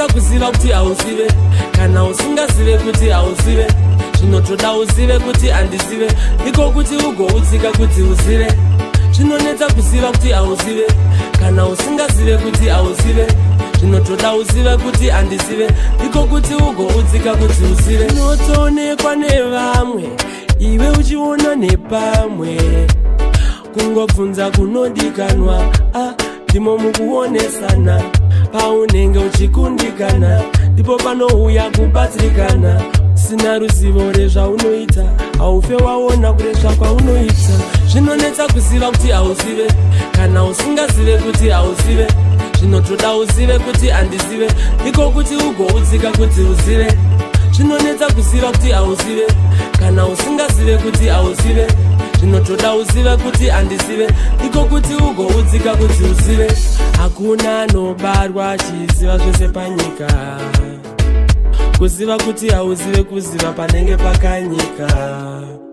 Zvinonetsa kuziva kuti hauzive, kana usingazive kuti hauzive. Zvinotoda uzive kuti handizive, ndiko kuti ugoudzika kuti uzive. Zvinonetsa kuziva kuti hauzive, kana usingazive kuti hauzive. Zvinotoda uzive kuti handizive, ndiko kuti ugoudzika kuti uzive. Zvinotoonekwa nevamwe, iwe uchiona nepamwe. Kungobvunza kunodikanwa, ndimo mukuonesana. Paunenge uchikundikana, ndipo panouya kubatsirikana. Sina ruzivo rezvaunoita, haufe waona kuresva kwaunoita. Zvinonetsa kuziva kuti hauzive, kana usingazive kuti hauzive. Zvinotoda uzive kuti handizive, ndiko kuti ugoudzika kuti uzive. Zvinonetsa kuziva kuti hauzive, kana usingazive kuti hauzive. Zvinotoda uzive kuti handizive, ndiko kuti ugoudzika kuti uzive. Hakuna anobarwa achiziva zvose panyika. Kuziva kuti hauzive, kuziva panenge pakanyika.